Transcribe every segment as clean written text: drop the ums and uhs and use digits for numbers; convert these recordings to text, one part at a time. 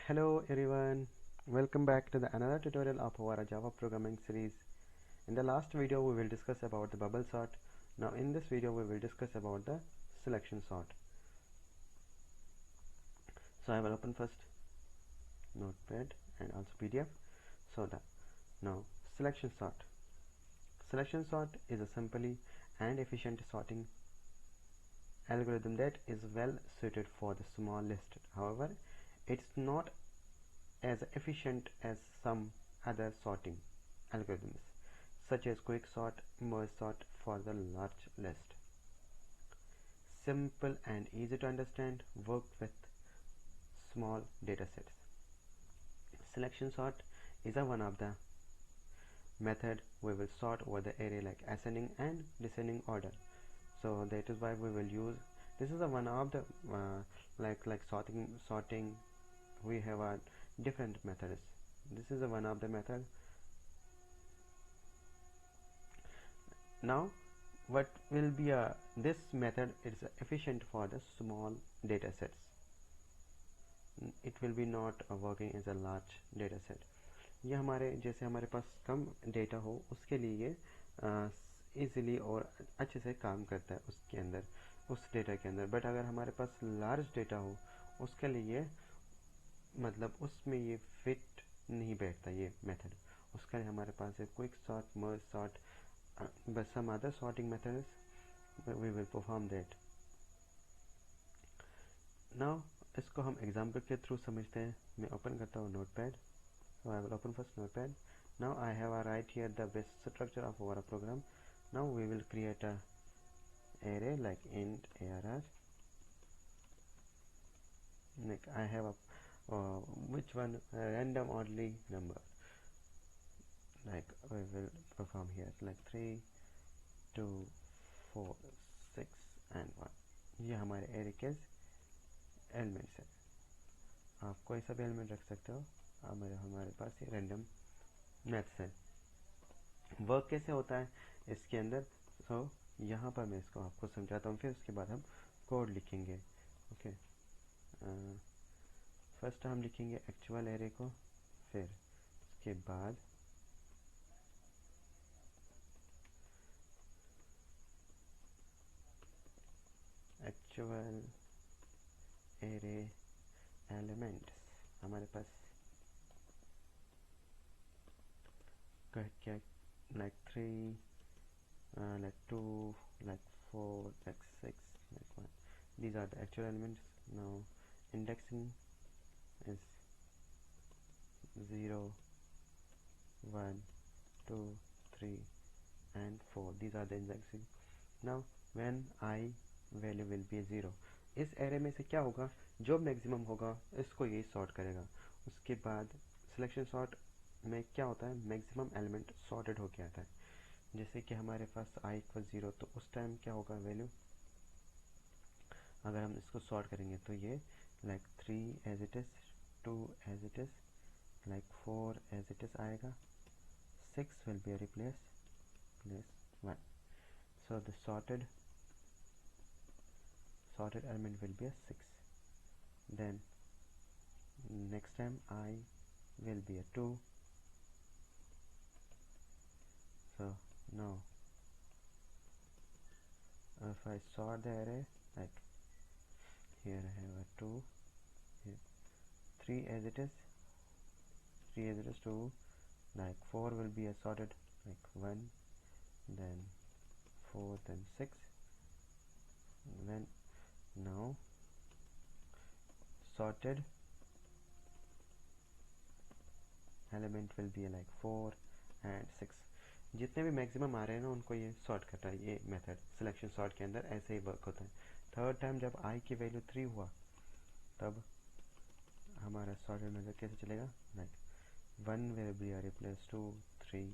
Hello everyone, welcome back to the another tutorial of our Java programming series. In the last video we will discuss about the bubble sort. Now in this video we will discuss about the selection sort. So I will open first Notepad and also PDF. Now selection sort. Selection sort is a simply and efficient sorting algorithm that is well suited for the small list. However, it's not as efficient as some other sorting algorithms such as quicksort, merge sort for the large list. Simple and easy to understand, work with small datasets. Selection sort is one of the method we will sort over the array like ascending and descending order. So that is why we will use this is one of the like sorting we have a different methods. This is one of the method. Now what will be this method is efficient for the small data sets. It will be not working as a large data set. ये हमारे जैसे हमारे पास कम data हो उसके लिए easily और अच्छे से काम करता है उसके अंदर उस डेटा के अंदर. बट अगर हमारे पास लार्ज डेटा हो उसके लिए मतलब उसमें ये फिट नहीं बैठता ये मेथड. उसके लिए हमारे पास है quick sort, merge sort, but some other sorting methods we will perform that. Now इसको हम एग्जाम्पल के थ्रू समझते हैं. मैं ओपन करता हूँ notepad. So I will open first notepad. Now I have a right here the base structure of our program. Now we will create a array like int arr. Like I have a which one random oddly number. Like we will perform here like 3, 2, 4, 6 and 1. ये हमारे array के elements है. आप कोई सा भी element रख सकते हो. हमारे पास ये रैंडम मैथ्स है. वर्क कैसे होता है इसके अंदर. सो यहाँ पर मैं इसको आपको समझाता हूँ, फिर उसके बाद हम कोड लिखेंगे. ओके, फर्स्ट हम लिखेंगे एक्चुअल एरे को, फिर उसके बाद एक्चुअल एरे एलिमेंट्स. हमारे पास क्या like 3, like 2, like 4, like 6, like 1. These are the actual elements. Now indexing is 0, 1, 2, 3 and 4. These are the indexing. Now when I value will be 0, इस array में से क्या होगा, जो मैक्सिमम होगा इसको ये सॉर्ट करेगा. उसके बाद सिलेक्शन सॉर्ट में क्या होता है, मैक्सिमम एलिमेंट सॉर्टेड होके आता है. जैसे कि हमारे पास i इक्वल 0, तो उस टाइम क्या होगा वैल्यू. अगर हम इसको सॉर्ट करेंगे तो ये like 3 as it is, 2 as it is, like 4 as it is आएगा. 6 will be replace 1. So the sorted element will be a 6. Then next time I will be a 2. So now if I sort the array, like here I have a 2, here 3 as it is, 2, like 4 will be a sorted like 1, then 4, then 6. Then now sorted element will be like 4 and 6. जितने भी maximum आ रहे हैं ना उनको ये sort करता है. ये मेथड सिलेक्शन सॉर्ट के अंदर ऐसे ही वर्क होता है. थर्ड टाइम जब i की वैल्यू 3 हुआ तब हमारा सॉर्टेड मेथड कैसे चलेगा, like 1 will be replace 2, 3,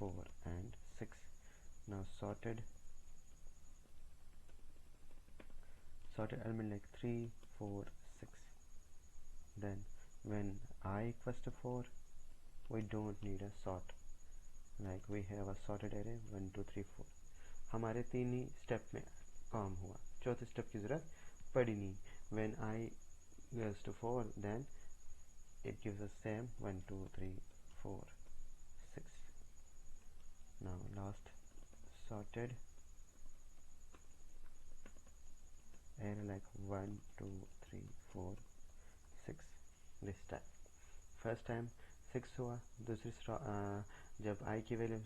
4 and 6. Now sorted element like 3, 4, 6. Then when I equals to 4, we don't need a sort. Like we have a sorted array 1, 2, 3, 4. हमारे 3 ही step में काम हुआ, चौथे स्टेप की ज़रूरत पड़ी नहीं. When I equals to 4, then it gives us same 1 2 3 4 6. Now last sorted array like 1 2 3 4 6 this time. First time 6 हुआ, दूसरी जब आई की वैल्यू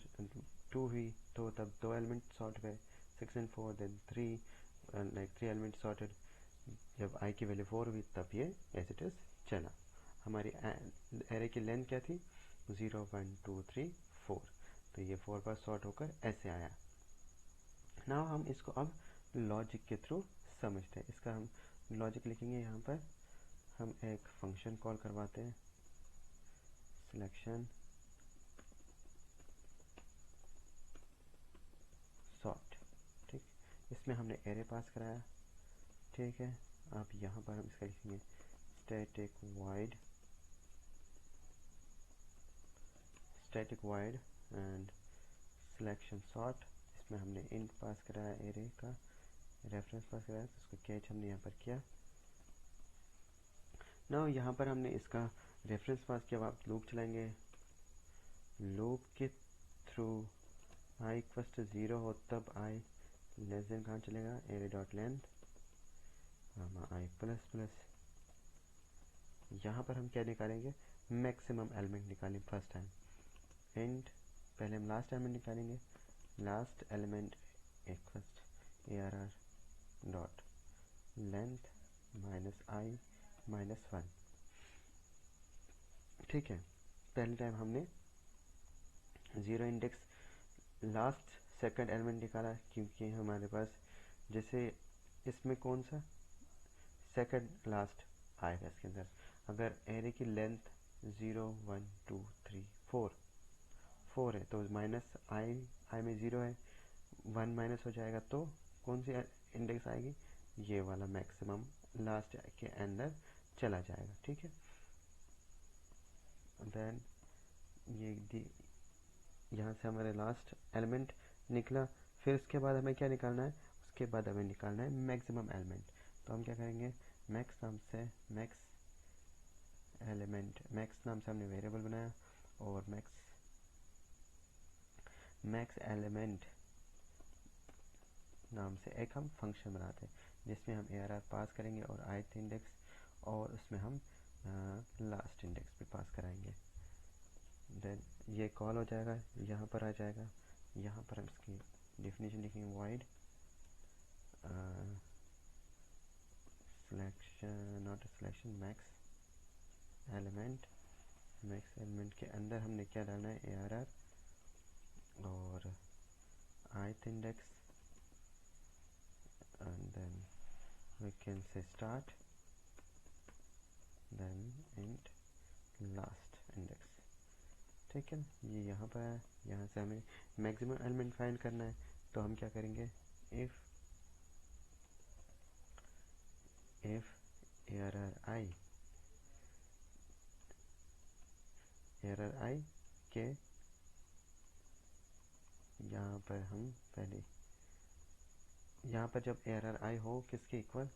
2 हुई तो तब 2 एलिमेंट सॉर्ट हुए, 6 and 4, then 3 like 3 element sorted. जब आई की वैल्यू 4 हुई तब ये एज इट इज़ चला. हमारी एरे की लेंथ क्या थी? 0 1 2 3 4. तो ये 4 पर सॉर्ट होकर ऐसे आया. नाउ हम इसको अब लॉजिक के थ्रू समझते हैं. इसका हम लॉजिक लिखेंगे. यहाँ पर हम एक फंक्शन कॉल करवाते हैं, सिलेक्शन सॉर्ट. ठीक, इसमें हमने एरे पास कराया. ठीक है, अब यहाँ पर हम इसका लिखेंगे static void and selection sort. इसमें हमने इंट पास कराया, एरे का रेफरेंस पास कराया, तो उसको कैच हमने यहाँ पर किया. नाउ यहाँ पर हमने इसका रेफरेंस पास किया. आप लूप चलाएंगे, लूप के थ्रू आई इक्वल टू 0 हो तब आई लेस देन कहाँ चलेगा? Array dot length I plus plus. यहाँ पर हम क्या निकालेंगे? मैक्सिमम एलिमेंट निकालें फर्स्ट टाइम. इंट पहले हम लास्ट एलिमेंट निकालेंगे. Last element equal ARR dot length minus I minus 1. ठीक है, पहले टाइम हमने 0 इंडेक्स लास्ट सेकंड एलिमेंट निकाला, क्योंकि हमारे पास जैसे इसमें कौन सा सेकंड लास्ट आएगा इसके अंदर. अगर एरे की लेंथ 0 1 2 3 4 है तो माइनस आई में 0 है, 1 माइनस हो जाएगा तो कौन सी इंडेक्स आएगी? ये वाला मैक्सिमम लास्ट के अंदर चला जाएगा. ठीक है, देन ये यहाँ से हमारे लास्ट एलिमेंट निकला. फिर उसके बाद हमें क्या निकालना है? उसके बाद हमें निकालना है मैक्सिमम एलिमेंट. तो हम क्या करेंगे? मैक्स नाम से मैक्स नाम से हमने वेरिएबल बनाया और मैक्स एलिमेंट नाम से एक हम फंक्शन बनाते हैं जिसमें हम ARR पास करेंगे और ith इंडेक्स, और उसमें हम लास्ट इंडेक्स भी पास कराएंगे. देन ये कॉल हो जाएगा, यहाँ पर आ जाएगा. यहाँ पर हम इसकी डेफिनेशन लिखेंगे void selection not selection max element के अंदर हमने क्या डालना है? ARR और ith index, and then we can say start, then int last index. ठीक है, ये यहाँ पर है. यहाँ से हमें मैक्सिमम एलिमेंट फाइंड करना है, तो हम क्या करेंगे? if ARR I के यहाँ पर हम पहले यहाँ पर जब ARR I हो किसके इक्वल?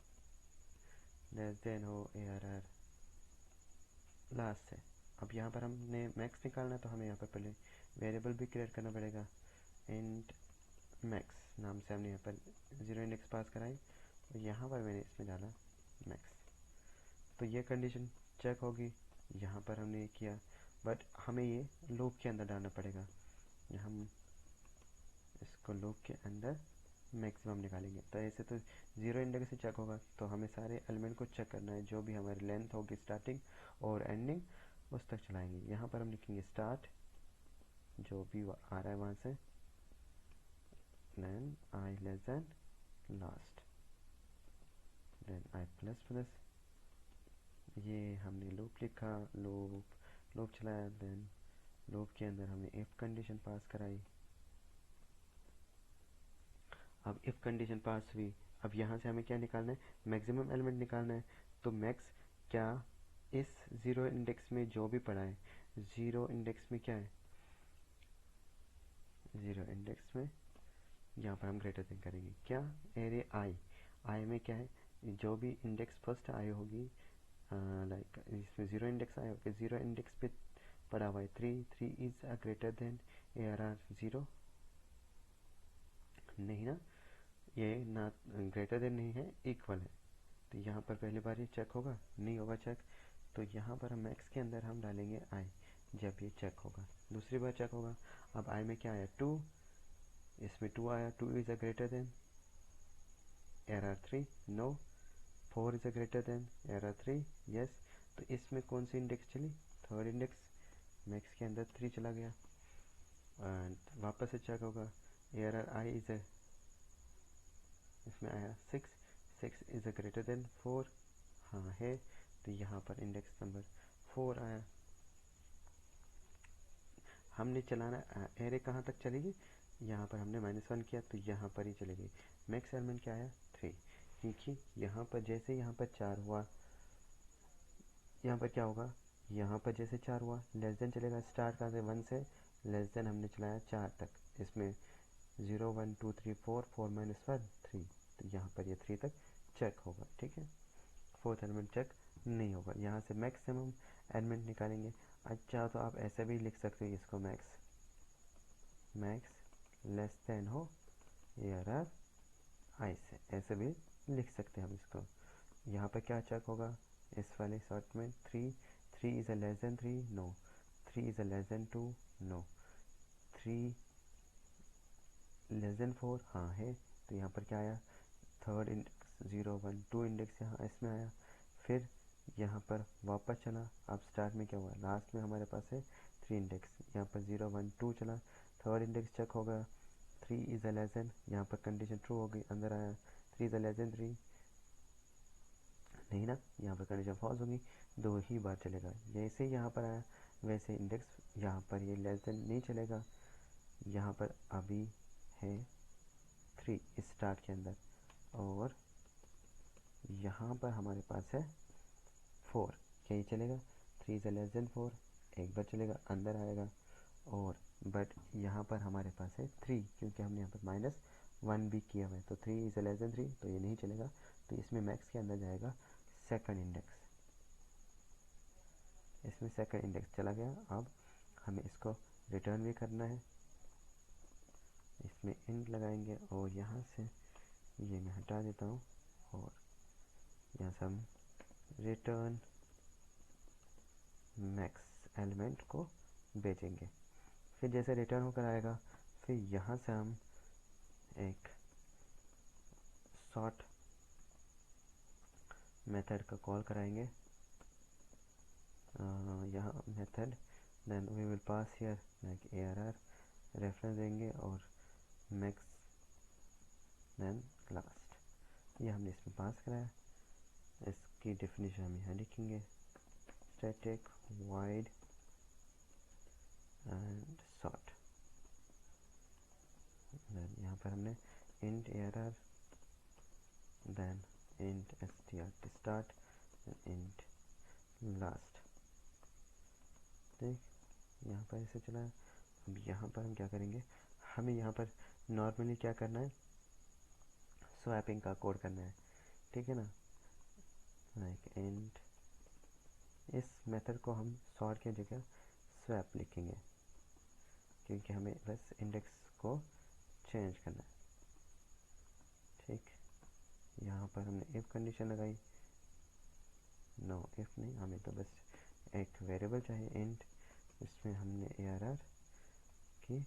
लेस देन हो ARR लास्ट से. अब यहाँ पर हमने मैक्स निकालना है, तो हमें यहाँ पर पहले वेरिएबल भी क्रिएट करना पड़ेगा. इंट मैक्स नाम से हमने यहाँ पर 0 इंडेक्स पास कराई और यहाँ पर मैंने इसमें डाला मैक्स. तो ये कंडीशन चेक होगी. यहाँ पर हमने ये किया, बट हमें ये लूप के अंदर डालना पड़ेगा. हम इसको लूप के अंदर मैक्सिमम निकालेंगे. तो ऐसे तो 0 इंडेक्स से चेक होगा, तो हमें सारे एलिमेंट को चेक करना है. जो भी हमारी लेंथ होगी स्टार्टिंग और एंडिंग उस तक चलाएंगे. यहाँ पर हम लिखेंगे स्टार्ट, जो भी आ रहा है वहाँ से, then I less than last, then I plus plus. ये हमने लूप लिखा, लूप चलाया. देन लूप के अंदर हमने इफ कंडीशन पास कराई. अब इफ कंडीशन पास हुई, अब यहाँ से हमें क्या निकालना है? मैक्सिमम एलिमेंट निकालना है. तो मैक्स क्या इस 0 इंडेक्स में जो भी पड़ा है, 0 इंडेक्स में क्या है? 0 इंडेक्स में यहाँ पर हम ग्रेटर देन करेंगे क्या? एरे आई में क्या है? जो भी इंडेक्स फर्स्ट आई होगी लाइक इसमें ज़ीरो इंडेक्स आया, ओके ज़ीरो इंडेक्स पे पड़ा हुआ है 3, 3 इज़ ग्रेटर देन ARR 0, नहीं ना, ये ना ग्रेटर देन नहीं है, इक्वल है। तो यहाँ पर पहली बार ये चेक होगा, नहीं होगा चेक, तो यहाँ पर हम मैक्स के अंदर हम डालेंगे i, जब ये चेक होगा। दूसरी बार चेक होगा, अब i में क्या आया 2, इसमें 2 आया, 2 is greater than ARR 3, no, 4 is greater than ARR 3, yes. तो इसमें कौन सी इंडेक्स चली, थर्ड इंडेक्स, मैक्स के अंदर 3 चला गया, एंड वापस से चेक होगा, ARR i इज़, इसमें आया 6, 6 इज़ ग्रेटर देन 4, हाँ है, तो यहाँ पर इंडेक्स नंबर 4 आया। हमने चलाना एरे कहाँ तक चलेगी, यहाँ पर हमने -1 किया तो यहाँ पर ही चलेगी। मैक्स एलिमेंट क्या आया 3, क्योंकि यहाँ पर जैसे यहाँ पर 4 हुआ, यहाँ पर क्या होगा, यहाँ पर जैसे 4 हुआ लेस देन चलेगा, स्टार्ट कहाँ से 1 से, लेस देन हमने चलाया 4 तक, इसमें 0 1 2 3 4, 4 - 1 3, तो यहाँ पर ये 3 तक चेक होगा, ठीक है। फोर्थ एलिमेंट चेक नहीं होगा, यहाँ से मैक्सिमम एलिमेंट निकालेंगे। अच्छा तो आप ऐसे भी लिख सकते हो इसको, मैक्स लेस देन हो ARR i से, ऐसे भी लिख सकते हैं हम इसको। यहाँ पर क्या चेक होगा, इस वाले शॉर्ट में 3, 3 is less than 3, no, 3 is less than 2, no, 3 less than 4, हाँ है, तो यहाँ पर क्या आया, थर्ड इंडेक्स 0 1 2 इंडेक्स यहाँ इसमें आया, फिर यहाँ पर वापस चला, अब स्टार्ट में क्या हुआ, लास्ट में हमारे पास है 3 इंडेक्स, यहाँ पर 0 1 2 चला, थर्ड इंडेक्स चेक होगा, 3 इज़ लेस देन, यहाँ पर कंडीशन ट्रू हो गई, अंदर आया 3 इज़ लेस देन 3, नहीं ना, यहाँ पर कंडीशन फॉल्स होगी, 2 ही बार चलेगा। जैसे यहाँ पर आया वैसे इंडेक्स, यहाँ पर ये लेस देन नहीं चलेगा, यहाँ पर अभी है 3 स्टार्ट के अंदर, और यहाँ पर हमारे पास है 4, यही चलेगा, 3 इज़ लेस देन 4, एक बार चलेगा, अंदर आएगा, और बट यहाँ पर हमारे पास है 3, क्योंकि हमने यहाँ पर -1 भी किया हुआ है, तो 3 इज़ लेस देन 3, तो ये नहीं चलेगा, तो इसमें मैक्स के अंदर जाएगा सेकंड इंडेक्स, इसमें सेकंड इंडेक्स चला गया। अब हमें इसको रिटर्न भी करना है, इसमें इंट लगाएंगे, और यहाँ से ये मैं हटा देता हूँ, और यहाँ से हम रिटर्न मैक्स एलिमेंट को भेजेंगे। फिर जैसे रिटर्न होकर आएगा, फिर यहाँ से हम एक सॉर्ट मेथड का कॉल कराएंगे, यहाँ method, then we will pass here like ARR reference देंगे, और मैक्स देन लास्ट, ये हमने इसमें पास कराया। इसकी डेफिनेशन हम यहाँ लिखेंगे, static void and sort, then यहाँ पर हमने int ARR, then int str start, int last, ठीक, यहाँ पर ऐसे चला है। अब यहाँ पर हम क्या करेंगे, हमें यहाँ पर नॉर्मली क्या करना है, स्वैपिंग का कोड करना है, ठीक है ना, लाइक इंट, इस मेथड को हम सॉर्ट की जगह स्वैप लिखेंगे, क्योंकि हमें बस इंडेक्स को चेंज करना है, ठीक। यहाँ पर हमने इफ कंडीशन लगाई, नो इफ नहीं, हमें तो बस एक वेरिएबल चाहिए इंट, इसमें हमने ARR की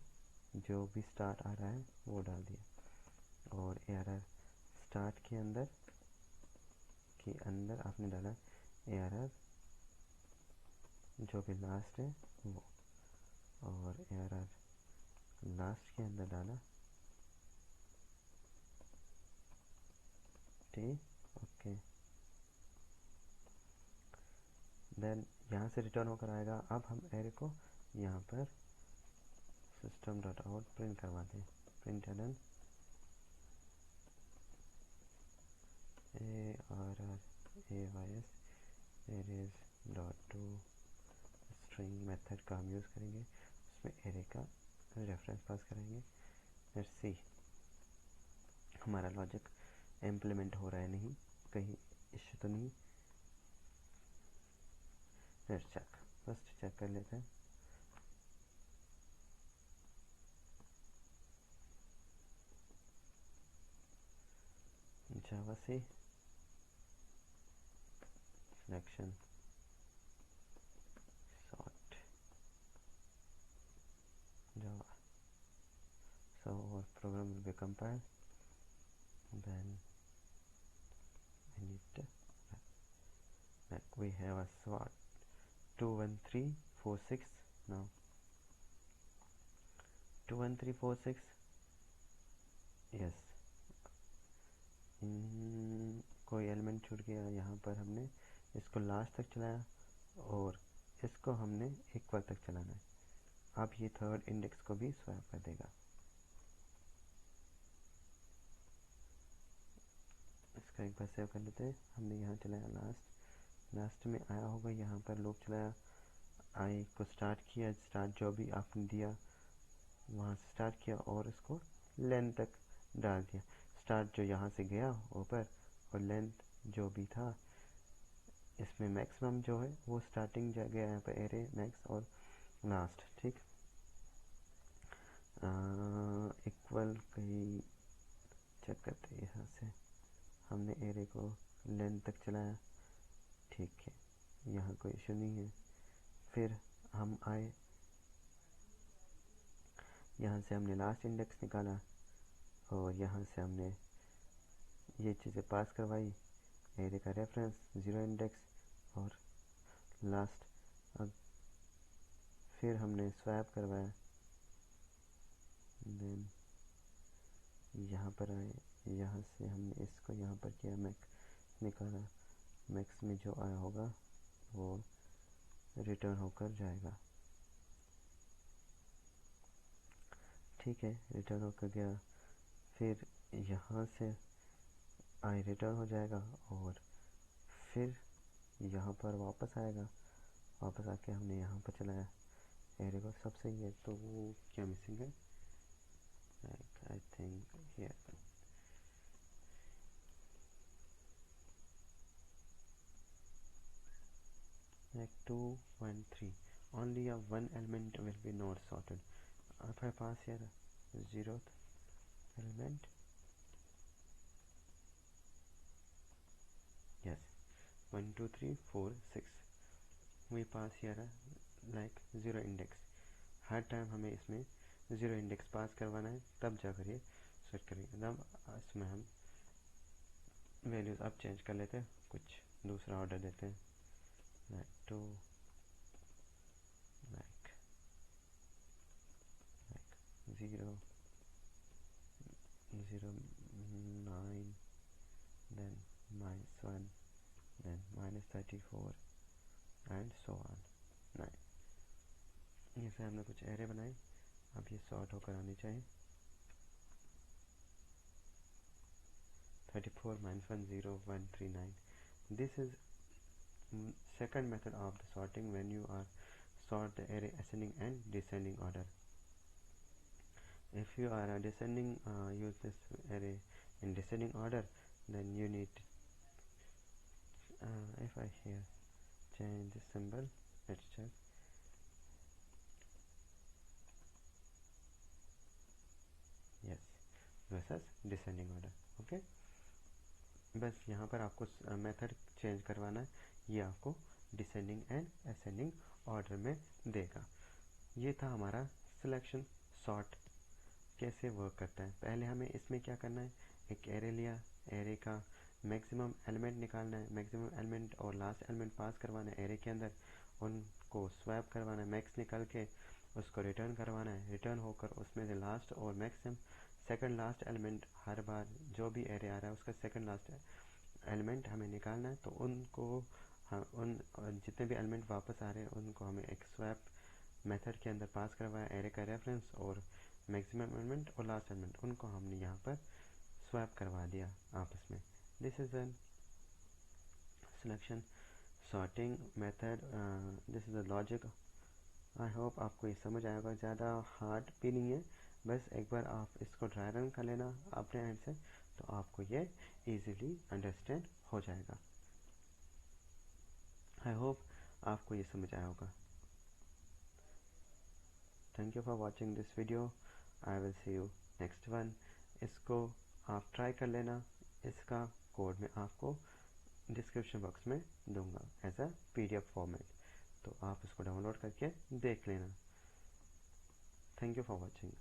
जो भी स्टार्ट आ रहा है वो डाल दिया, और ARR स्टार्ट के अंदर आपने डाला ARR जो भी लास्ट है वो, और ARR लास्ट के अंदर डाला ठीक, ओके। देन यहाँ से रिटर्न होकर आएगा, अब हम एरे को यहाँ पर system.out प्रिंट करवाते हैं, println ARR areas dot to string method का हम यूज़ करेंगे, उसमें एरे का रेफरेंस पास करेंगे। लेट्स सी हमारा लॉजिक इम्प्लीमेंट हो रहा है नहीं, कहीं इश्यू तो नहीं, लेट्स चेक, फर्स्ट चेक कर लेते हैं। जावा से selection sort Java, so our program will be compiled, then we need to, like we have a sort 21346. now 21346, yes, कोई एलिमेंट छूट गया, यहाँ पर हमने इसको लास्ट तक चलाया और इसको हमने इक्वल तक चलाना है। अब ये थर्ड इंडेक्स को भी स्वैप कर देगा। इसका एक बार सेव कर लेते हैं। हमने यहाँ चलाया लास्ट में आया होगा, यहाँ पर लूप चलाया, आई को स्टार्ट किया, स्टार्ट जो भी आपने दिया वहाँ से स्टार्ट किया और इसको लेंथ तक डाल दिया। स्टार्ट जो यहाँ से गया ऊपर और लेंथ जो भी था, इसमें मैक्सिमम जो है वो स्टार्टिंग गया यहाँ पर एरे मैक्स और लास्ट, ठीक। इक्वल कहीं चेक करते हैं, यहाँ से हमने एरे को लेंथ तक चलाया, ठीक है, यहाँ कोई इशू नहीं है। फिर हम आए, यहाँ से हमने लास्ट इंडेक्स निकाला और यहाँ से हमने ये चीज़ें पास करवाई, एरे का रेफरेंस, ज़ीरो इंडेक्स और लास्ट। अब फिर हमने स्वैप करवाया, देन यहाँ पर आए, यहाँ से हमने इसको यहाँ पर किया, मैक्स निकाला, मैक्स में जो आया होगा वो रिटर्न होकर जाएगा, ठीक है, रिटर्न होकर गया। फिर यहाँ से आई रिटर्न हो जाएगा और फिर यहाँ पर वापस आएगा, वापस आके हमने यहाँ पर चलाया एरे को, सब सही है। तो वो क्या मिसिंग है, like I think here, like 213 only a one element will be not sorted. If I pass here zeroth element, yes, 1 2 3 4 6 we pass here like zero index। Her time हमें इसमें ज़ीरो इंडेक्स पास करवाना है, तब जाकर ये set करेंगे। तब इसमें हम वैल्यूज़ अब चेंज कर लेते हैं, कुछ दूसरा ऑर्डर देते हैं, like 2 like 0 0 9 then -1 then -34 and so on 9। जैसे हमने कुछ एरे बनाए, अब ये सॉर्ट होकर आनी चाहिए। 34 -1 0 1 3 9। This is second method of the sorting when you are sort the array ascending and descending order. If you are descending, use this array in descending order, then you need if I here change this symbol, let's check, yes, versus descending order, okay। बस यहाँ पर आपको method change करवाना है, ये आपको descending and ascending order में देगा। ये था हमारा सिलेक्शन सॉर्ट कैसे वर्क करता है। पहले हमें इसमें क्या करना है, एक एरे लिया, एरे का मैक्सिमम एलिमेंट निकालना है, मैक्सिमम एलिमेंट और लास्ट एलिमेंट पास करवाना है एरे के अंदर, उनको स्वैप करवाना है, मैक्स निकाल के उसको रिटर्न करवाना है, रिटर्न होकर उसमें से लास्ट और मैक्सिमम सेकंड लास्ट एलिमेंट, हर बार जो भी एरे आ रहा है उसका सेकंड लास्ट एलिमेंट हमें निकालना है। तो उनको उन जितने भी एलिमेंट वापस आ रहे हैं उनको हमें एक स्वैप मेथड के अंदर पास करवाया, एरे का रेफरेंस और मैक्सिमम एलिमेंट और लास्ट एलिमेंट, उनको हमने यहाँ पर स्वैप करवा दिया आपस में। This is an selection sorting method, this is the logic. I hope आपको ये समझ आएगा, ज़्यादा हार्ड भी नहीं है, बस एक बार आप इसको ट्राई रन कर लेना अपने एंड से, तो आपको ये इजीली अंडरस्टैंड हो जाएगा। आई होप आपको ये समझ आया होगा। Thank you for watching this video. I will see you next one. इसको आप ट्राई कर लेना। इसका कोड मैं आपको डिस्क्रिप्शन बॉक्स में दूंगा एज अ PDF फॉर्मेट, तो आप इसको डाउनलोड करके देख लेना। Thank you for watching.